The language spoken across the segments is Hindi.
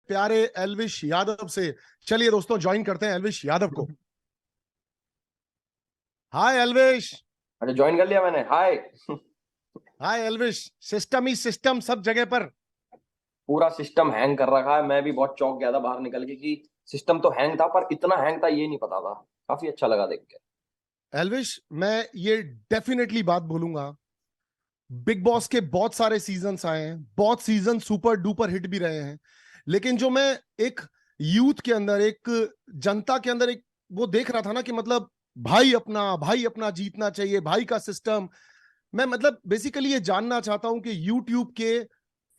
प्यारे एल्विश यादव से। चलिए दोस्तों, ज्वाइन करते हैं एल्विश यादव को। हाय एल्विश। अच्छा, ज्वाइन कर लिया मैंने। हाय। हाय एल्विश। सिस्टम ही सिस्टम सब जगह पर। पूरा सिस्टम हैंग कर रखा है। मैं भी बहुत चौंक गया था बाहर निकल के कि सिस्टम तो हैंग था, पर इतना हैंग था ये नहीं पता था। काफी अच्छा लगा देख के। एल्विश, मैं ये डेफिनेटली बात बोलूंगा, बिग बॉस के बहुत सारे सीजन्स आए हैं, बहुत सीजन सुपर डुपर हिट भी रहे हैं, लेकिन जो मैं एक यूथ के अंदर, एक जनता के अंदर एक वो देख रहा था ना कि मतलब भाई अपना जीतना चाहिए, भाई का सिस्टम। मैं मतलब बेसिकली ये जानना चाहता हूं कि यूट्यूब के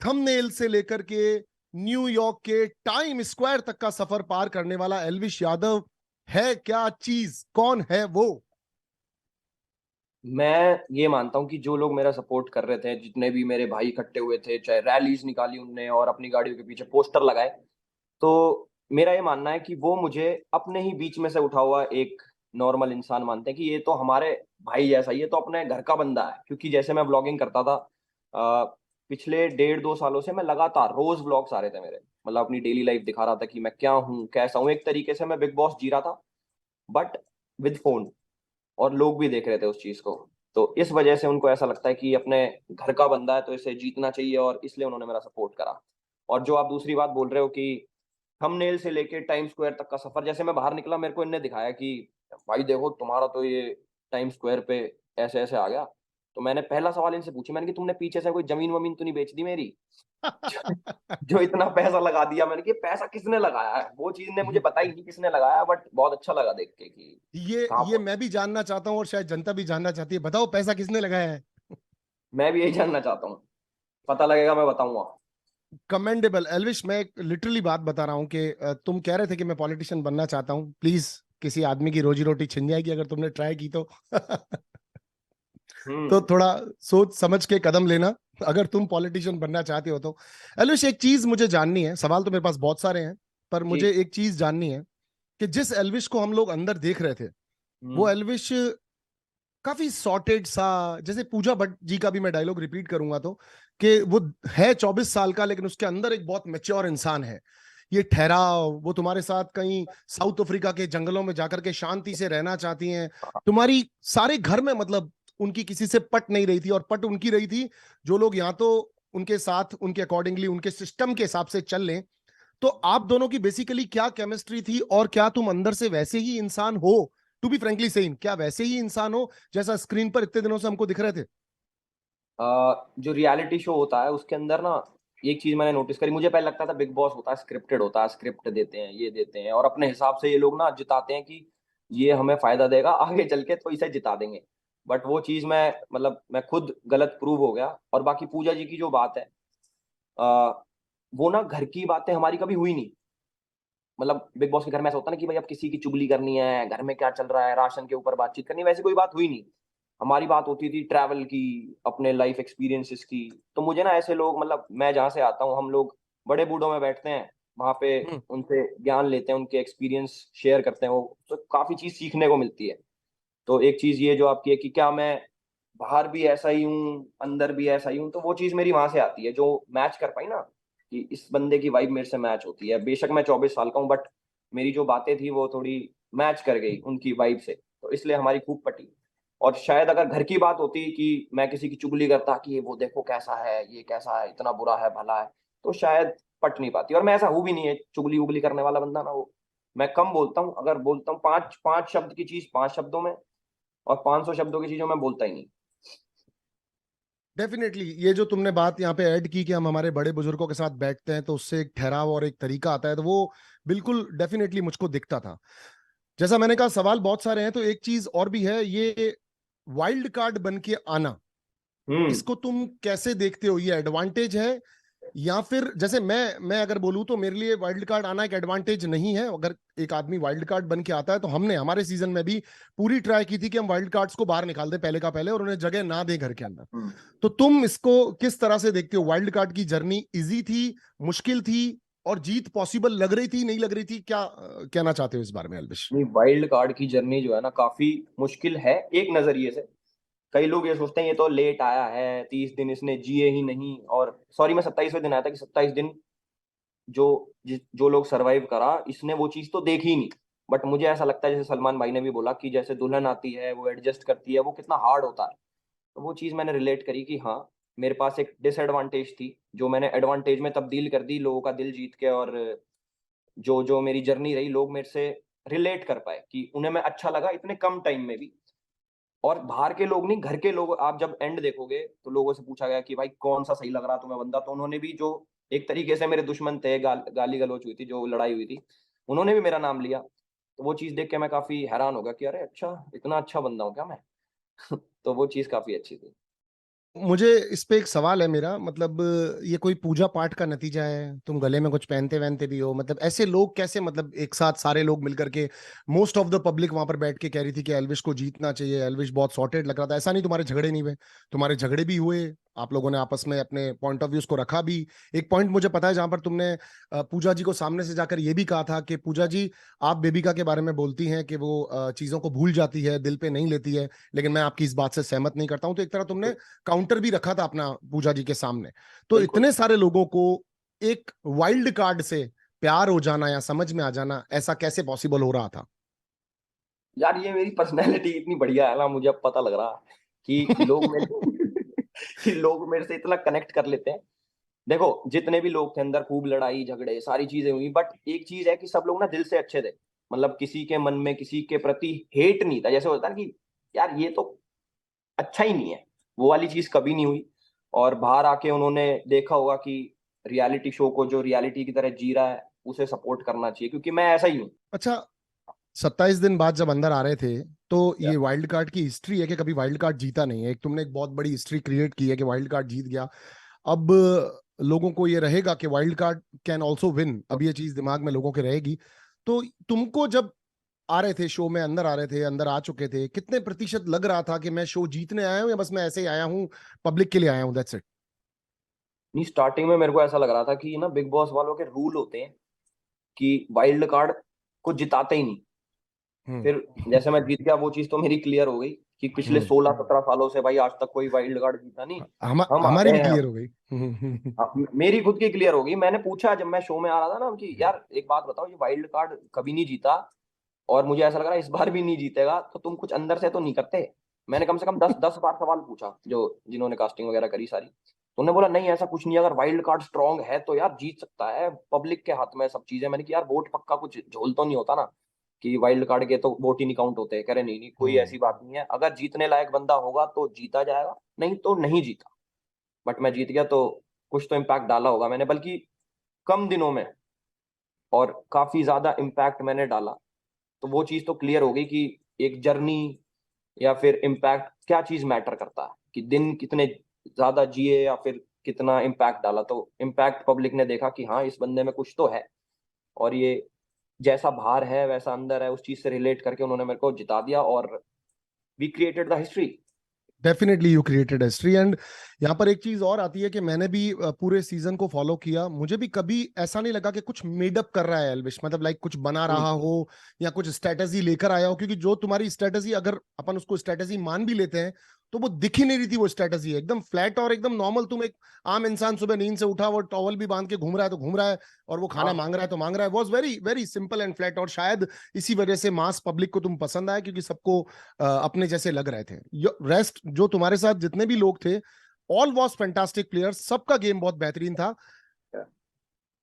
थंबनेल से लेकर के न्यूयॉर्क के टाइम स्क्वायर तक का सफर पार करने वाला एल्विश यादव है क्या चीज, कौन है वो? मैं ये मानता हूँ कि जो लोग मेरा सपोर्ट कर रहे थे, जितने भी मेरे भाई इकट्ठे हुए थे, चाहे रैलीज निकाली उनने और अपनी गाड़ियों के पीछे पोस्टर लगाए, तो मेरा ये मानना है कि वो मुझे अपने ही बीच में से उठा हुआ एक नॉर्मल इंसान मानते हैं कि ये तो हमारे भाई जैसा ही है, तो अपने घर का बंदा है। क्योंकि जैसे मैं व्लॉगिंग करता था, पिछले 1.5-2 सालों से मैं लगातार रोज व्लॉग्स आ रहे थे मेरे, मतलब अपनी डेली लाइफ दिखा रहा था कि मैं क्या हूँ, कैसा हूँ। एक तरीके से मैं बिग बॉस जी रहा था, बट विद फोन। और लोग भी देख रहे थे उस चीज को। तो इस वजह से उनको ऐसा लगता है कि अपने घर का बंदा है तो इसे जीतना चाहिए, और इसलिए उन्होंने मेरा सपोर्ट करा। और जो आप दूसरी बात बोल रहे हो कि थंबनेल से लेके टाइम स्क्वायर तक का सफर, जैसे मैं बाहर निकला मेरे को इनने दिखाया कि भाई देखो तुम्हारा तो ये टाइम स्क्वायर पे ऐसे ऐसे आ गया। तो मैंने पहला सवाल इनसे पूछा, मैंने कि तुमने पीछे से कोई जमीन वमीन तो नहीं बेच दी मेरी? जो इतना पैसा लगा दिया, मैंने कि पैसा किसने लगाया है, वो चीज ने मुझे बताई नहीं किसने लगाया, बट बहुत अच्छा लगा देख के कि कहाँ ये मैं भी जानना चाहता हूं और शायद जनता भी जानना चाहती है। बताओ पैसा किसने लगाया है? मैं भी यही जानना चाहता हूँ। पता लगेगा मैं बताऊंगा। कमेंडेबल एल्विश, मैं एक लिटरली बात बता रहा हूं कि तुम कह रहे थे कि मैं पॉलिटिशियन बनना चाहता हूं। प्लीज, किसी आदमी की रोजी रोटी छिन जाएगी अगर तुमने ट्राई की तो। तो हम्म। थोड़ा सोच समझ के कदम लेना अगर तुम पॉलिटिशियन बनना चाहते हो तो। एल्विश, एक चीज मुझे जाननी है, सवाल तो मेरे पास बहुत सारे हैं, पर जी। मुझे एक चीज जाननी है कि जिस एल्विश को हम लोग अंदर देख रहे थे, वो हम्म। एल्विश काफी सॉर्टेड सा, जैसे पूजा भट्ट जी का भी मैं डायलॉग रिपीट करूंगा तो, कि वो है 24 साल का लेकिन उसके अंदर एक बहुत मेच्योर इंसान है। ये ठहराव, वो तुम्हारे साथ कहीं साउथ अफ्रीका के जंगलों में जाकर के शांति से रहना चाहती हैं। तुम्हारी सारे घर में मतलब उनकी किसी से पट नहीं रही थी, और पट उनकी रही थी जो लोग यहाँ तो उनके साथ उनके अकॉर्डिंगली उनके सिस्टम के हिसाब से चल लें। तो आप दोनों की बेसिकली क्या केमिस्ट्री थी, और क्या तुम अंदर से वैसे ही इंसान हो? टू बी फ्रेंकली सेइंग, क्या वैसे ही इंसान हो जैसा स्क्रीन पर इतने दिनों से हमको दिख रहे थे? जो रियलिटी शो होता है उसके अंदर ना, एक चीज मैंने नोटिस करी। मुझे पहले लगता था बिग बॉस होता है स्क्रिप्टेड, होता है, स्क्रिप्ट देते हैं, ये देते हैं और अपने हिसाब से ये लोग ना जिताते हैं कि ये हमें फायदा देगा आगे चल के तो इसे जिता देंगे। बट वो चीज मैं खुद गलत प्रूव हो गया। और बाकी पूजा जी की जो बात है, आ, वो ना घर की बातें हमारी कभी हुई नहीं। मतलब बिग बॉस के घर में ऐसा होता है ना कि भाई अब किसी की चुगली करनी है, घर में क्या चल रहा है, राशन के ऊपर बातचीत करनी है, वैसी कोई बात हुई नहीं। हमारी बात होती थी ट्रैवल की, अपने लाइफ एक्सपीरियंसेस की। तो मुझे ना ऐसे लोग, मतलब मैं जहाँ से आता हूँ, हम लोग बड़े बूढ़ों में बैठते हैं वहां पे, हम्म। उनसे ज्ञान लेते हैं, उनके एक्सपीरियंस शेयर करते हैं, वो तो काफी चीज सीखने को मिलती है। तो एक चीज ये जो आपकी है कि क्या मैं बाहर भी ऐसा ही हूँ अंदर भी ऐसा ही हूँ, तो वो चीज मेरी वहां से आती है जो मैच कर पाई ना, कि इस बंदे की वाइब मेरे से मैच होती है। बेशक मैं 24 साल का हूँ, बट मेरी जो बातें थी वो थोड़ी मैच कर गई उनकी वाइब से, तो इसलिए हमारी खूब पटी। और शायद अगर घर की बात होती कि मैं किसी की चुगली करता कि वो देखो कैसा है, ये कैसा है, इतना बुरा है भला है, तो शायद पट नहीं पाती। और मैं ऐसा हूं भी नहीं है चुगली उगली करने वाला बंदा ना। वो मैं कम बोलता हूँ, अगर बोलता हूँ पांच पांच शब्द की चीज 5 शब्दों में, और 500 शब्दों की चीजों में बोलता ही नहीं। डेफिनेटली, ये जो तुमने बात यहाँ पे ऐड की कि हम हमारे बड़े बुजुर्गों के साथ बैठते हैं तो उससे एक ठहराव और एक तरीका आता है, तो वो बिल्कुल डेफिनेटली मुझको दिखता था। जैसा मैंने कहा, सवाल बहुत सारे हैं, तो एक चीज और भी है, ये वाइल्ड कार्ड बन के आना, हम्म। इसको तुम कैसे देखते हो? ये एडवांटेज है, या फिर जैसे मैं अगर बोलूं तो मेरे लिए वाइल्ड कार्ड आना एक एडवांटेज नहीं है। अगर एक आदमी वाइल्ड कार्ड बन के आता है, तो हमने हमारे सीजन में भी पूरी ट्राई की थी कि हम वाइल्ड कार्ड्स को बाहर निकाल दें पहले का पहले, और उन्हें जगह ना दें घर के अंदर। हम्म। तो तुम इसको किस तरह से देखते हो? वाइल्ड कार्ड की जर्नी इजी थी, मुश्किल थी, और जीत पॉसिबल लग रही थी, नहीं लग रही थी? क्या कहना चाहते हो इस बारे में अल्विश? नहीं, वाइल्ड कार्ड की जर्नी जो है ना काफी मुश्किल है एक नजरिए से। कई लोग ये सोचते हैं ये तो लेट आया है, 30 दिन इसने जिए ही नहीं। और सॉरी, मैं 27वें दिन आया था कि 27 दिन जो लोग सरवाइव करा, इसने वो चीज तो देखी ही नहीं। बट मुझे ऐसा लगता है, जैसे सलमान भाई ने भी बोला कि जैसे दुल्हन आती है, वो एडजस्ट करती है, वो कितना हार्ड होता है। तो वो चीज मैंने रिलेट करी कि हाँ, मेरे पास एक डिसएडवांटेज थी जो मैंने एडवांटेज में तब्दील कर दी, लोगों का दिल जीत के। और जो जो मेरी जर्नी रही, लोग मेरे से रिलेट कर पाए कि उन्हें मैं अच्छा लगा इतने कम टाइम में भी। और बाहर के लोग नहीं, घर के लोग, आप जब एंड देखोगे तो लोगों से पूछा गया कि भाई कौन सा सही लग रहा तुम्हें बंदा, तो उन्होंने भी, जो एक तरीके से मेरे दुश्मन थे, गाली गलौच हुई थी, जो लड़ाई हुई थी, उन्होंने भी मेरा नाम लिया। तो वो चीज देख के मैं काफी हैरान हो गया कि अरे अच्छा, इतना अच्छा बंदा हूँ क्या मैं। तो वो चीज काफी अच्छी थी। मुझे इस पे एक सवाल है मेरा, मतलब ये कोई पूजा पाठ का नतीजा है? तुम गले में कुछ पहनते वहनते भी हो, मतलब ऐसे लोग कैसे, मतलब एक साथ सारे लोग मिलकर के, मोस्ट ऑफ द पब्लिक वहां पर बैठ के कह रही थी कि एल्विश को जीतना चाहिए, एल्विश बहुत सॉर्टेड लग रहा था। ऐसा नहीं तुम्हारे झगड़े नहीं हुए? तुम्हारे झगड़े भी हुए, आप लोगों ने आपस में अपने पॉइंट ऑफ व्यूज को रखा भी। एक पॉइंट मुझे पता है जहां पर तुमने पूजा जी को सामने से जाकर ये भी कहा था कि पूजा जी, आप बेबिका के बारे में बोलती हैं कि वो चीजों को भूल जाती है, दिल पे नहीं लेती है, लेकिन मैं आपकी इस बात से सहमत नहीं करता हूं। तो एक तरह तुमने काउंटर भी रखा था अपना पूजा जी के सामने। तो बिल्कुल इतने सारे लोगों को एक वाइल्ड कार्ड से प्यार हो जाना या समझ में आ जाना, ऐसा कैसे पॉसिबल हो रहा था? यार, ये मेरी पर्सनैलिटी इतनी बढ़िया है ना, मुझे अब पता लग रहा है कि लोग मेरे कि लोग मेरे से इतना कनेक्ट कर लेते हैं। देखो, जितने भी लोग थे अंदर, खूब लड़ाई झगड़े सारी चीजें हुई, बट एक चीज है कि सब लोग ना दिल से अच्छे थे। मतलब किसी के मन में किसी के प्रति हेट नहीं था, जैसे होता है ना कि यार ये तो अच्छा ही नहीं है, वो वाली चीज कभी नहीं हुई। और बाहर आके उन्होंने देखा होगा कि रियलिटी शो को जो रियलिटी की तरह जी रहा है, उसे सपोर्ट करना चाहिए, क्योंकि मैं ऐसा ही हूँ। अच्छा, 27 दिन बाद जब अंदर आ रहे थे, तो ये वाइल्ड कार्ड की हिस्ट्री है कि कभी वाइल्ड कार्ड जीता नहीं है। एक तुमने एक बहुत बड़ी हिस्ट्री क्रिएट की है कि वाइल्ड कार्ड जीत गया। अब लोगों को ये रहेगा कि wild card can also win, अब ये चीज दिमाग में लोगों के रहेगी। तो तुमको जब आ रहे थे शो में, अंदर आ रहे थे, अंदर आ चुके थे, कितने प्रतिशत लग रहा था कि मैं शो जीतने आया हूं या बस मैं ऐसे ही आया हूं, पब्लिक के लिए आया हूं, दैट्स इट? नहीं, स्टार्टिंग में मेरे को ऐसा लग रहा था कि ना, बिग बॉस वालों के रूल होते हैं कि वाइल्ड कार्ड को जिताते ही नहीं। हम्म। फिर जैसे मैं जीत गया, वो चीज तो मेरी क्लियर हो गई कि पिछले हम्म। 16-17 सालों से भाई आज तक कोई वाइल्ड कार्ड जीता नहीं। हम आ हमारी गए भी हैं क्लियर अब। हो गई। मेरी खुद की क्लियर हो गई। मैंने पूछा जब मैं शो में आ रहा था ना कि यार एक बात बताओ, ये वाइल्ड कार्ड कभी नहीं जीता और मुझे ऐसा लग रहा है इस बार भी नहीं जीतेगा, तो तुम कुछ अंदर से तो नहीं करते? मैंने कम से कम 10 10 बार सवाल पूछा, जो जिन्होंने कास्टिंग वगैरह करी सारी। तो उन्होंने बोला नहीं, ऐसा कुछ नहीं, अगर वाइल्ड कार्ड स्ट्रांग है तो यार जीत सकता है, पब्लिक के हाथ में सब चीजें। मैंने कि यार वोट पक्का कुछ झोल तो नहीं होता ना, कि वाइल्ड कार्ड के तो वोट ही नहीं काउंट होते? कह रहे नहीं नहीं, कोई हम्म। ऐसी बात नहीं है, अगर जीतने लायक बंदा होगा तो जीता जाएगा, नहीं तो नहीं जीता। बट मैं जीत गया, तो कुछ तो इम्पैक्ट डाला होगा मैंने, बल्कि कम दिनों में, और काफी ज्यादा इम्पैक्ट मैंने डाला। तो वो चीज तो क्लियर हो गई कि एक जर्नी या फिर इम्पैक्ट, क्या चीज मैटर करता है, कि दिन कितने ज्यादा जिए या फिर कितना इम्पैक्ट डाला। तो इम्पैक्ट पब्लिक ने देखा कि हाँ, इस बंदे में कुछ तो है। और ये जैसा बाहर है वैसा अंदर है, उस चीज से रिलेट करके उन्होंने मेरे को जिता दिया, और we created the history. Definitely you created history. And यहाँ पर एक चीज और आती है कि मैंने भी पूरे सीजन को फॉलो किया, मुझे भी कभी ऐसा नहीं लगा कि कुछ मेडअप कर रहा है एल्विश, मतलब लाइक कुछ बना रहा हो या कुछ स्ट्रेटेजी लेकर आया हो। क्योंकि जो तुम्हारी स्ट्रेटेजी, अगर अपन उसको स्ट्रेटेजी मान भी लेते हैं, तो वो दिख ही नहीं रही थी। वो स्ट्रेटेजी एकदम फ्लैट और एकदम नॉर्मल। तुम एक आम इंसान सुबह नींद से उठा, वो टॉवल भी बांध के घूम रहा है तो घूम रहा है, और वो खाना हाँ, मांग रहा है तो मांग रहा है। Was very very simple and flat. और शायद इसी वजह से मास पब्लिक को तुम पसंद आए, क्योंकि सबको अपने जैसे लग रहे थे। रेस्ट जो तुम्हारे साथ जितने भी लोग थे, ऑल वॉज फैंटास्टिक प्लेयर्स, सबका गेम बहुत बेहतरीन था।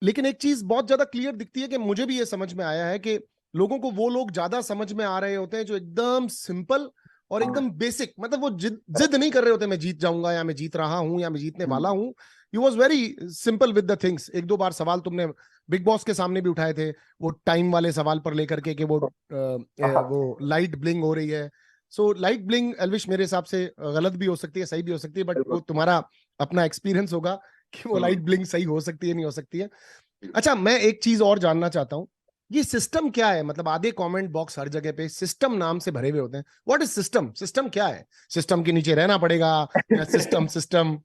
लेकिन एक चीज बहुत ज्यादा क्लियर दिखती है कि मुझे भी ये समझ में आया है कि लोगों को वो लोग ज्यादा समझ में आ रहे होते हैं जो एकदम सिंपल और एकदम हाँ। बेसिक, मतलब वो जिद जिद नहीं कर रहे होते मैं जीत जाऊंगा या मैं जीत रहा हूं या मैं जीतने वाला हूं। You was very simple with the things. एक दो बार सवाल तुमने बिग बॉस के सामने भी उठाए थे, वो टाइम वाले सवाल पर लेकर के कि वो लाइट ब्लिंग हो रही है। सो लाइट ब्लिंग एल्विश मेरे हिसाब से गलत भी हो सकती है, सही भी हो सकती है, बट वो बिल्कुल। तुम्हारा अपना एक्सपीरियंस होगा कि वो लाइट हम्म। ब्लिंग सही हो सकती है नहीं हो सकती है। अच्छा, मैं एक चीज और जानना चाहता हूँ, ये सिस्टम क्या है? मतलब आधे कमेंट बॉक्स हर जगह पे सिस्टम नाम से भरे हुए होते हैं। What is system? सिस्टम क्या है? सिस्टम के नीचे रहना पड़ेगा या सिस्टम सिस्टम?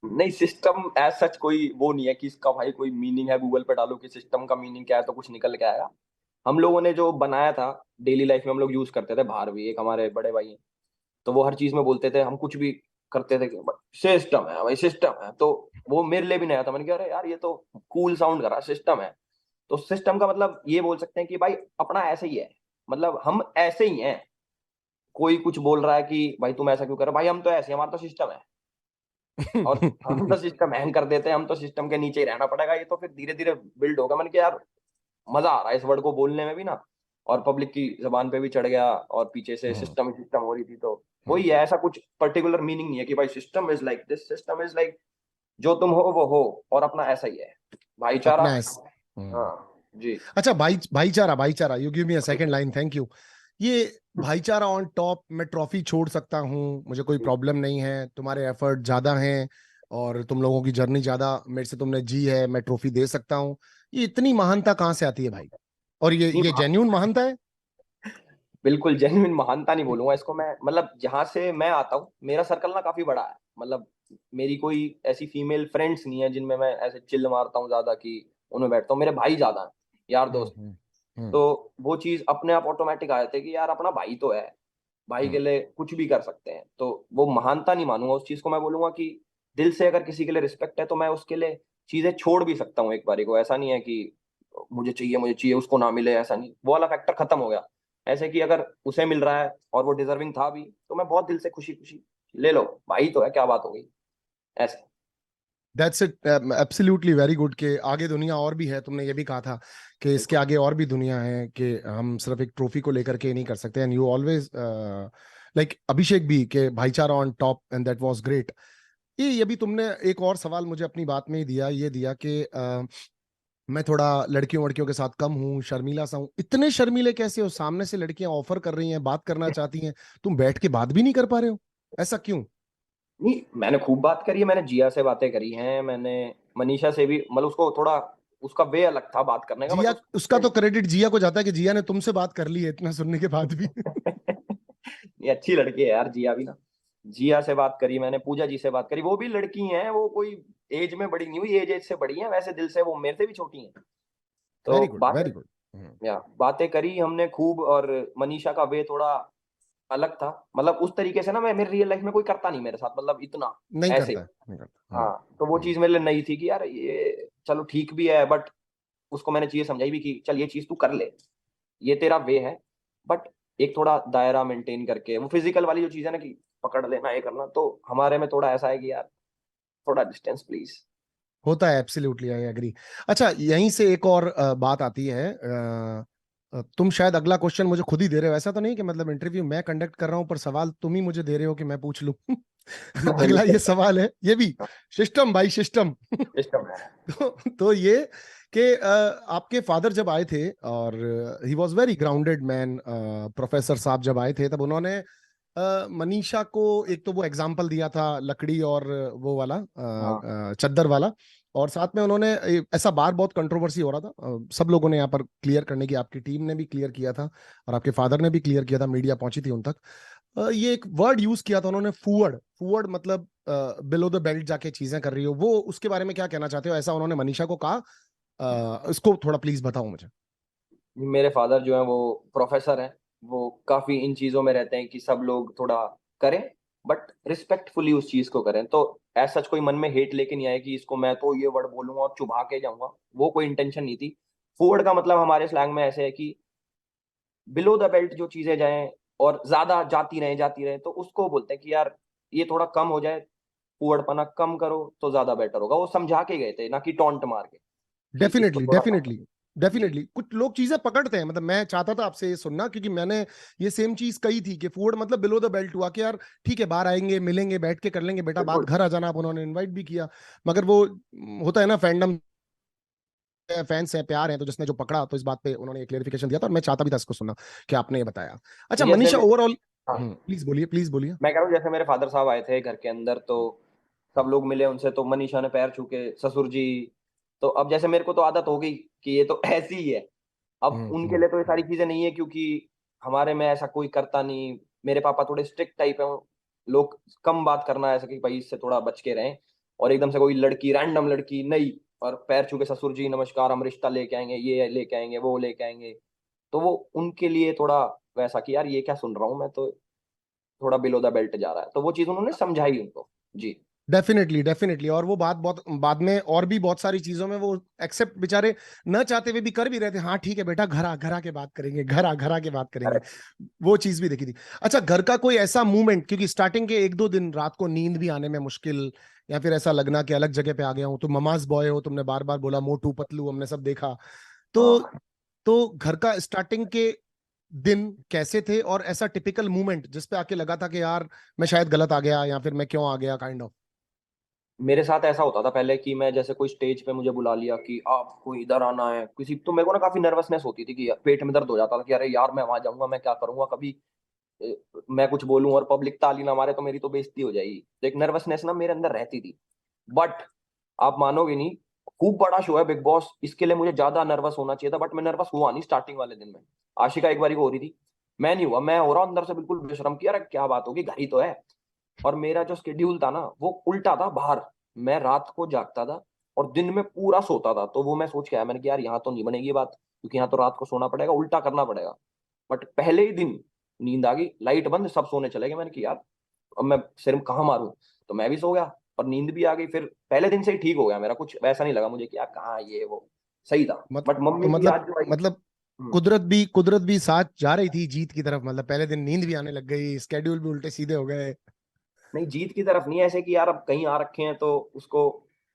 नहीं, सिस्टम एज सच कोई वो नहीं है कि इसका भाई कोई मीनिंग है, गूगल पे डालो कि सिस्टम का मीनिंग क्या है तो कुछ निकल के आएगा। हम लोगों ने जो बनाया था, डेली लाइफ में हम लोग यूज करते थे, बाहर भी, एक हमारे बड़े भाई हैं, तो वो हर चीज में बोलते थे हम कुछ भी करते थे कि सिस्टम है भाई, सिस्टम है। तो वो मेरे लिए भी नया था, मैंने कहा अरे यार ये तो कूल साउंड कर रहा है, सिस्टम है। तो सिस्टम का मतलब ये बोल सकते हैं कि भाई अपना ऐसे ही है, मतलब हम ऐसे ही हैं। कोई कुछ बोल रहा है कि भाई तुम ऐसा क्यों कर रहे हो, भाई हम तो ऐसे हैं, हमारा तो सिस्टम है। और हम तो सिस्टम हैंग कर देते हैं, हम तो सिस्टम के नीचे ही रहना पड़ेगा। ये तो फिर धीरे धीरे बिल्ड होगा। मैंने कहा यार मजा आ रहा है इस वर्ड को बोलने में भी ना, और पब्लिक की जबान पे भी चढ़ गया, और पीछे से हम्म, सिस्टम सिस्टम हो रही थी। तो हम्म, वही है, ऐसा कुछ पर्टिकुलर मीनिंग नहीं है कि भाई system is like this, system is like जो तुम हो वो हो, और अपना ऐसा ही है, भाईचारा। अपना हाँ जी। अच्छा, भाईचारा, भाईचारा, you give me a second line, thank you. ये भाईचारा ऑन टॉप, मैं ट्रॉफी छोड़ सकता हूँ, मुझे कोई जी प्रॉब्लम नहीं है, तुम्हारे एफर्ट ज्यादा हैं और तुम लोगों की जर्नी ज्यादा मेरे से तुमने जी है, मैं ट्रॉफी दे सकता हूँ। ये इतनी महानता कहाँ से आती है भाई? और ये नहीं, ये जेन्यून महानता है? बिल्कुल जेन्युइन महानता नहीं बोलूंगा इसको मैं। मतलब जहां से मैं आता हूँ, मेरा सर्कल ना काफी बड़ा है। मतलब मेरी कोई ऐसी फीमेल फ्रेंड्स नहीं है जिनमें मैं ऐसे चिल्ल मारता हूँ ज्यादा कि उनमें बैठता हूँ। मेरे भाई ज्यादा हैं, यार हम्म, दोस्त। हम्म, हम्म, तो वो चीज अपने आप ऑटोमेटिक आ जाती है कि यार अपना भाई तो है, भाई के हम्म। लिए कुछ भी कर सकते हैं। तो वो महानता नहीं मानूंगा उस चीज को। मैं बोलूंगा कि दिल से अगर किसी के लिए रिस्पेक्ट है तो मैं उसके लिए चीजें छोड़ भी सकता हूँ एक बारी को। ऐसा नहीं है कि मुझे चाहिए, मुझे चाहिए, उसको ना मिले, ऐसा नहीं। वो वाला फैक्टर खत्म हो गया। ऐसे कि अगर उसे मिल रहा है और वो डिजर्विंग था भी, तो मैं बहुत दिल से खुशी खुशी ले लो, भाई तो है, क्या बात हो गई, ऐसे। That's it, absolutely very good. के आगे दुनिया और भी है, तुमने ये भी कहा था कि इसके बिल्कुल। आगे और भी दुनिया है, कि हम सिर्फ एक ट्रॉफी को लेकर के नहीं कर सकते। एंड यू ऑलवेज लाइक अभिषेक भी, के भाईचारा on top, and that was great. ये भी तुमने एक और सवाल मुझे अपनी बात में ही दिया, ये दिया कि मैं थोड़ा लड़कियों वड़कियों के साथ कम हूँ, शर्मीला सा हूँ। इतने शर्मीले कैसे हो? सामने से लड़कियां ऑफर कर रही हैं, बात करना चाहती हैं, तुम बैठ के बात भी नहीं कर पा रहे हो? ऐसा क्यों? नहीं, मैंने खूब बात करी है, मैंने जिया से बातें करी हैं, मैंने मनीषा से भी। मतलब उसको थोड़ा, उसका वे अलग था बात करने का, बट जिया, उस उसका तो क्रेडिट जिया को जाता है कि जिया ने तुमसे बात कर ली है इतना सुनने के बाद भी। ये अच्छी लड़की है यार जिया भी ना। जिया से बात करी मैंने, पूजा जी से बात करी, वो भी लड़की हैं, वो कोई एज में बड़ी नहीं हुई, एज एज से बड़ी हैं, वैसे दिल से वो मेरे से भी छोटी हैं। तो वेरी गुड, बातें, वेरी गुड। या बातें करी हमने खूब। और मनीषा का वे थोड़ा अलग था। मतलब उस तरीके से ना, मैं मेरी रियल लाइफ में कोई करता नहीं मेरे साथ, मतलब इतना नहीं ऐसे। करता है, नहीं करता। हाँ, तो वो हम्म। चीज मेरे लिए नई थी कि यार ये चलो ठीक भी है, बट उसको मैंने चीजें समझाई भी कि चल ये चीज तू कर ले, ये तेरा वे है, बट एक थोड़ा दायरा मेंटेन करके। वो फिजिकल वाली जो चीज है ना कि पकड़ लेना, ये करना, तो हमारे में थोड़ा ऐसा है कि यार थोड़ा डिस्टेंस प्लीज। होता है, एब्सोल्युटली, आई एग्री। अच्छा, यहीं से एक और बात आती है। तुम शायद अगला क्वेश्चन मुझे खुद ही दे रहे हो, ऐसा तो नहीं कि मतलब इंटरव्यू मैं कंडक्ट कर रहा हूं पर सवाल तुम ही मुझे दे रहे हो कि मैं पूछ लूं? अगला ये सवाल है, ये भी सिस्टम भाई, सिस्टम। सिस्टम है। तो ये कि आपके फादर जब आए थे, और he was very grounded man, professor साहब जब आए थे, तब उन्होंने मनीषा को एक तो वो एग्जाम्पल दिया था, लकड़ी और वो वाला हाँ चद्दर वाला। और साथ में उन्होंने ऐसा बार बहुत कंट्रोवर्सी हो रहा था, सब लोगों ने यहाँ पर क्लियर करने की, आपकी टीम ने भी क्लियर किया था और आपके फादर ने भी क्लियर किया था, मीडिया पहुंची थी उन तक। ये एक वर्ड यूज किया था उन्होंने, फूअड। फूअड मतलब बिलो द बेल्ट जाके चीजें कर रही हो, वो उसके बारे में क्या कहना चाहते हो? ऐसा उन्होंने मनीषा को कहा, इसको थोड़ा प्लीज बताओ मुझे। मेरे फादर जो है वो प्रोफेसर हैं। वो काफी इन चीजों में रहते हैं कि सब लोग थोड़ा करें, बट रिस्पेक्टफुली उस चीज को करें। तो ऐसा कोई मन में हेट लेके नहीं आया कि इसको मैं तो ये वर्ड बोलूंगा और चुभा के जाऊंगा, वो कोई इंटेंशन नहीं थी। फूड का मतलब हमारे स्लैंग में ऐसे है कि बिलो द बेल्ट जो चीजें जाएं और ज्यादा जाती रहे, तो उसको बोलते हैं कि यार ये थोड़ा कम हो जाए, फूहड़पना कम करो तो ज्यादा बेटर होगा। वो समझा के गए थे, ना कि टॉन्ट मार के कि इसको डेफिनेटली, थोड़ा कम डेफिनेटली, करो। जी डेफिनेटली कुछ लोग चीजें पकड़ते हैं। मतलब मैं चाहता था आपसे ये सुनना, क्योंकि मैंने ये सेम चीज कही थी कि फूड मतलब बिलो द बेल्ट हुआ, कि यार ठीक है, बाहर आएंगे, मिलेंगे, बैठ के कर लेंगे बेटा बात, बिल्कुल। घर आ जाना। आप उन्होंने इनवाइट भी किया, मगर वो होता है ना, फैंडम, फैंस है, प्यार है, तो जिसने जो पकड़ा, तो इस बात पे उन्होंने एक क्लेरिफिकेशन दिया था और मैं चाहता भी था इसको सुनना कि आपने ये बताया। अच्छा, जैसे मनीषा ओवरऑल। हाँ, प्लीज बोलिए, प्लीज बोलिए। मैं कह रहा हूँ जैसे मेरे फादर साहब आए थे घर के अंदर, तो सब लोग मिले उनसे, तो मनीषा ने पैर छू के ससुर जी। तो अब जैसे मेरे को तो आदत हो गई कि ये तो ऐसी ही है। अब हम्म, उनके लिए तो ये सारी चीजें नहीं है, क्योंकि हमारे में ऐसा कोई करता नहीं। मेरे पापा थोड़े स्ट्रिक्ट टाइप है, लोग कम बात करना ऐसा कि भाई इससे थोड़ा बच के रहें। और एकदम से कोई लड़की, रैंडम लड़की नहीं, और पैर छू के ससुर जी नमस्कार, हम रिश्ता लेके आएंगे, ये लेके आएंगे, वो लेके आएंगे। तो वो उनके लिए थोड़ा वैसा कि यार ये क्या सुन रहा हूँ मैं तो, थोड़ा बिलो द बेल्ट जा रहा है, तो वो चीज उन्होंने समझाई उनको। जी। डेफिनेटली डेफिनेटली, और वो बात बहुत बाद में और भी बहुत सारी चीजों में वो एक्सेप्ट बेचारे न चाहते हुए भी कर भी रहे थे। हाँ ठीक है बेटा, घर आ के बात करेंगे, घर आ के बात करेंगे। करेक्ट। वो चीज भी देखी थी। अच्छा, घर का कोई ऐसा मूवमेंट, क्योंकि स्टार्टिंग के एक दो दिन रात को नींद भी आने में मुश्किल, या फिर ऐसा लगना कि अलग जगह पे आ गया हूँ, तो ममाज बॉय हो, तुमने बार बार बोला मोटू पतलू, हमने सब देखा। तो हाँ, तो घर का स्टार्टिंग के दिन कैसे थे, और ऐसा टिपिकल मूवमेंट जिसपे आके लगा था कि यार मैं शायद गलत आ गया, या फिर मैं क्यों आ गया, काइंड ऑफ। मेरे साथ ऐसा होता था पहले कि मैं जैसे कोई स्टेज पे मुझे बुला लिया कि आपको इधर आना है किसी, तो मेरे को ना काफी नर्वसनेस होती थी कि पेट में दर्द हो जाता था कि अरे यार मैं वहां जाऊंगा, मैं क्या करूंगा, कभी ए, मैं कुछ बोलूं और पब्लिक ताली ना मारे तो मेरी तो बेइज्जती हो जाएगी। तो एक नर्वसनेस ना मेरे अंदर रहती थी। बट आप मानोगे नहीं, खूब बड़ा शो है बिग बॉस, इसके लिए मुझे ज्यादा नर्वस होना चाहिए था, बट मैं नर्वस हुआ नहीं स्टार्टिंग वाले दिन में। आशिका एक बारी को हो रही थी, मैं नहीं हुआ, मैं हो रहा हूं अंदर से बिल्कुल बेशरम की, अरे क्या बात होगी, घर ही तो है। और मेरा जो शेड्यूल था ना वो उल्टा था बाहर, मैं रात को जागता था और दिन में पूरा सोता था। तो वो मैं सोच के आया, मैंने कहा यार यहाँ तो नहीं बनेगी ये बात, क्योंकि यहाँ तो रात को सोना पड़ेगा, उल्टा करना पड़ेगा। बट पहले ही दिन नींद आ गई, लाइट बंद, सब सोने चले गए, मैंने कहा यार अब मैं सिर कहाँ मारूं, तो मैं भी सो गया और नींद भी आ गई। फिर पहले दिन से ही ठीक हो गया मेरा, कुछ वैसा नहीं लगा मुझे कि यार कहाँ ये वो, सही था। मत बट तो मम्मी की मतलब याद जो आई। मतलब हम्म, कुदरत भी साथ जा रही थी जीत की तरफ, मतलब पहले दिन नींद भी आने लग गई, स्केड्यूल भी उल्टे सीधे हो गए। नहीं जीत की तरफ नहीं, ऐसे कि यार अब कहीं आ रखे हैं तो उसको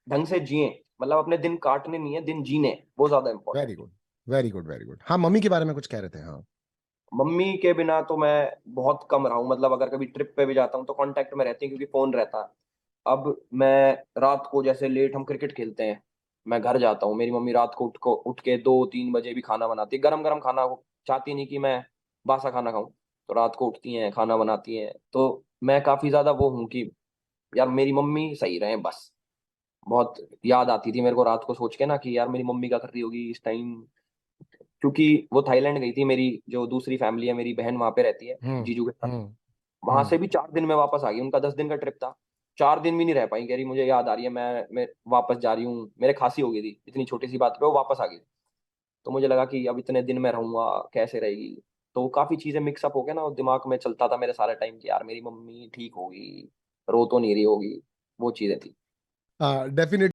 ढंग से जिए, मतलब अपने दिन काटने नहीं है, दिन जीने, वो ज्यादा इंपॉर्टेंट वेरी है। Good, very good, very good. हाँ, मम्मी के बारे में कुछ कह रहे थे, हाँ। मम्मी के बिना तो मैं बहुत कम रहा हूँ, मतलब अगर कभी ट्रिप पे भी जाता हूँ तो कांटेक्ट में रहती है क्योंकि फोन रहता है। अब मैं रात को जैसे लेट हम क्रिकेट खेलते हैं, मैं घर जाता हूँ, मेरी मम्मी रात को उठ के 2-3 बजे भी खाना बनाती है, गरम गरम खाना, वो चाहती नहीं कि मैं बासा खाना खाऊं। तो रात को उठती हैं, खाना बनाती हैं, तो मैं काफी ज्यादा वो हूँ कि यार मेरी मम्मी सही रहे बस। बहुत याद आती थी मेरे को रात को सोच के ना कि यार मेरी मम्मी क्या कर रही होगी इस टाइम, क्योंकि वो थाईलैंड गई थी, मेरी जो दूसरी फैमिली है, मेरी बहन वहां पे रहती है हम्म। जीजू के साथ। हम्म। वहां हम्म। से भी 4 दिन में वापस आ गई, उनका 10 दिन का ट्रिप था। 4 दिन भी नहीं रह पाई, कह रही मुझे याद आ रही है, मैं वापस जा रही हूँ, मेरे खांसी हो गई थी इतनी छोटी सी बात पे, वो वापस आ गई। तो मुझे लगा कि अब इतने दिन में रहूंगा, कैसे रहेगी। तो काफी चीजें मिक्सअप हो गया ना, और दिमाग में चलता था मेरे सारे टाइम कि यार मेरी मम्मी ठीक होगी, रो तो नहीं रही होगी, वो चीजें थी। हाँ डेफिनेटली।